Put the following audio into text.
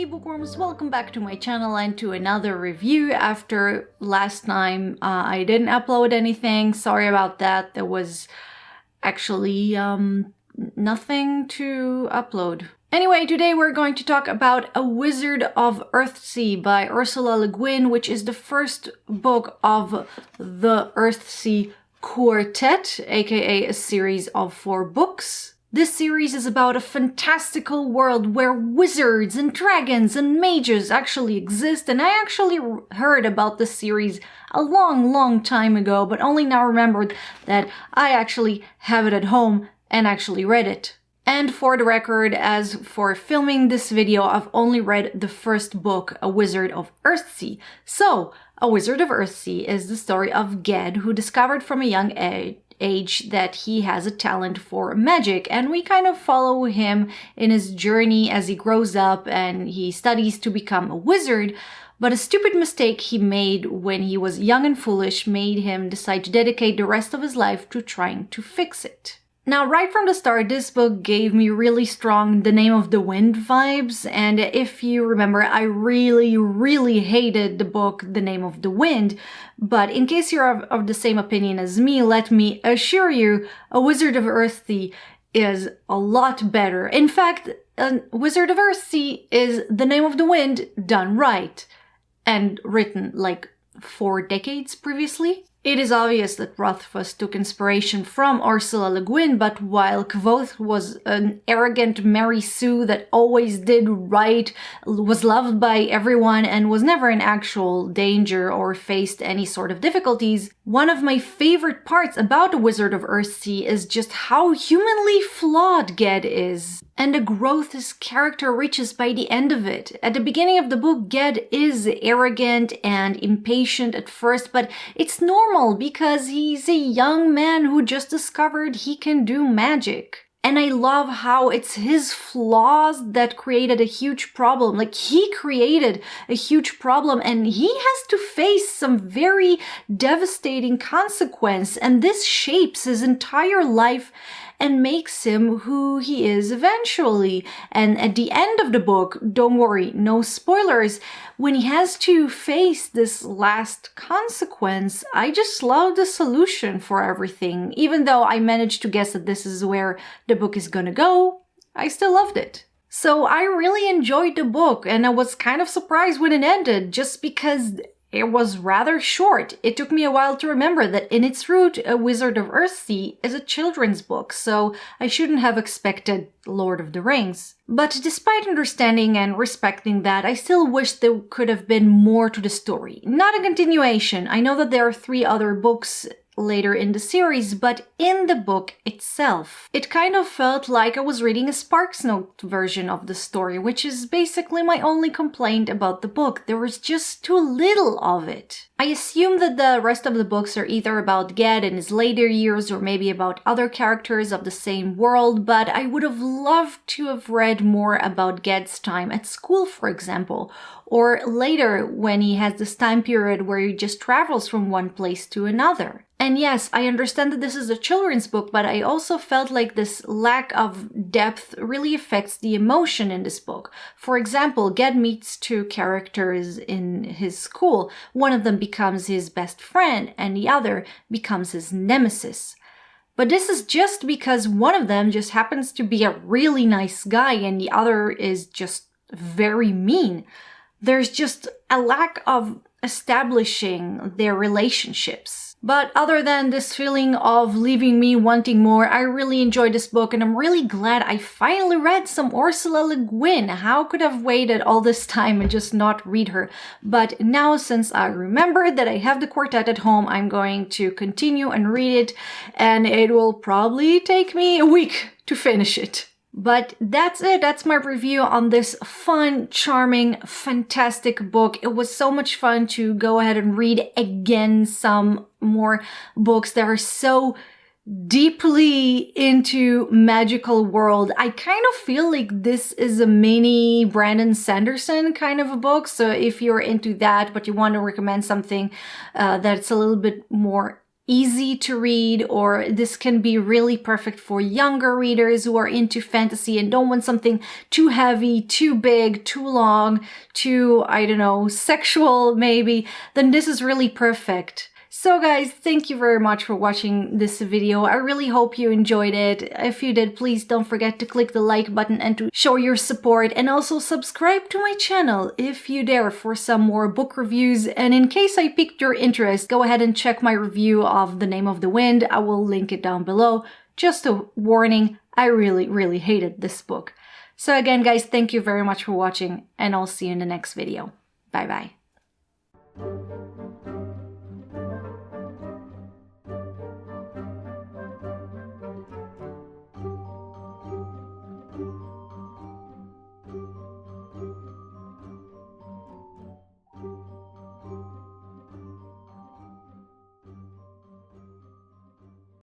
Hey bookworms, welcome back to my channel and to another review. After last time I didn't upload anything, sorry about that. There was actually nothing to upload. Anyway, today we're going to talk about A Wizard of Earthsea by Ursula Le Guin, which is the first book of the Earthsea Quartet, aka a series of 4 books. This series is about a fantastical world where wizards and dragons and mages actually exist, and I actually heard about this series a long time ago, but only now remembered that I actually have it at home and actually read it. And for the record, as for filming this video, I've only read the first book, A Wizard of Earthsea. So, A Wizard of Earthsea is the story of Ged, who discovered from a young age that he has a talent for magic, and we kind of follow him in his journey as he grows up and he studies to become a wizard. But a stupid mistake he made when he was young and foolish made him decide to dedicate the rest of his life to trying to fix it. Now, right from the start, this book gave me really strong The Name of the Wind vibes, and if you remember, I really hated the book The Name of the Wind, but in case you're of the same opinion as me, let me assure you, A Wizard of Earthsea is a lot better. In fact, A Wizard of Earthsea is The Name of the Wind done right, and written like 4 decades previously. It is obvious that Rothfuss took inspiration from Ursula Le Guin, but while Kvothe was an arrogant Mary Sue that always did right, was loved by everyone, and was never in actual danger or faced any sort of difficulties, one of my favorite parts about The Wizard of Earthsea is just how humanly flawed Ged is, and the growth his character reaches by the end of it. At the beginning of the book, Ged is arrogant and impatient at first, but it's normal because he's a young man who just discovered he can do magic. And I love how it's his flaws that created a huge problem. Like, he created a huge problem and he has to face some very devastating consequence, and this shapes his entire life and makes him who he is eventually. And at the end of the book, don't worry, no spoilers, when he has to face this last consequence, I just love the solution for everything. Even though I managed to guess that this is where the book is gonna go, I still loved it. So I really enjoyed the book, and I was kind of surprised when it ended, just because it was rather short. It took me a while to remember that in its root, A Wizard of Earthsea is a children's book, so I shouldn't have expected Lord of the Rings. But despite understanding and respecting that, I still wish there could have been more to the story. Not a continuation. I know that there are 3 other books later in the series, but in the book itself, it kind of felt like I was reading a Sparks Note version of the story, which is basically my only complaint about the book. There was just too little of it. I assume that the rest of the books are either about Ged in his later years or maybe about other characters of the same world, but I would have loved to have read more about Ged's time at school, for example, or later when he has this time period where he just travels from one place to another. And yes, I understand that this is a children's book, but I also felt like this lack of depth really affects the emotion in this book. For example, Ged meets 2 characters in his school. One of them becomes his best friend, and the other becomes his nemesis. But this is just because one of them just happens to be a really nice guy and the other is just very mean. There's just a lack of establishing their relationships. But other than this feeling of leaving me wanting more, I really enjoyed this book, and I'm really glad I finally read some Ursula Le Guin. How could I have waited all this time and just not read her? But now, since I remembered that I have the quartet at home, I'm going to continue and read it, and it will probably take me a week to finish it. But that's it. That's my review on this fun, charming, fantastic book. It was so much fun to go ahead and read again some more books that are so deeply into magical world. I kind of feel like this is a mini Brandon Sanderson kind of a book. So if you're into that, but you want to recommend something that's a little bit more easy to read, or this can be really perfect for younger readers who are into fantasy and don't want something too heavy, too big, too long, too, I don't know, sexual maybe, then this is really perfect. So guys, thank you very much for watching this video. I really hope you enjoyed it. If you did, please don't forget to click the like button and to show your support, and also subscribe to my channel if you dare for some more book reviews. And in case I piqued your interest, go ahead and check my review of The Name of the Wind. I will link it down below. Just a warning, I really hated this book. So again guys, thank you very much for watching, and I'll see you in the next video. Bye bye.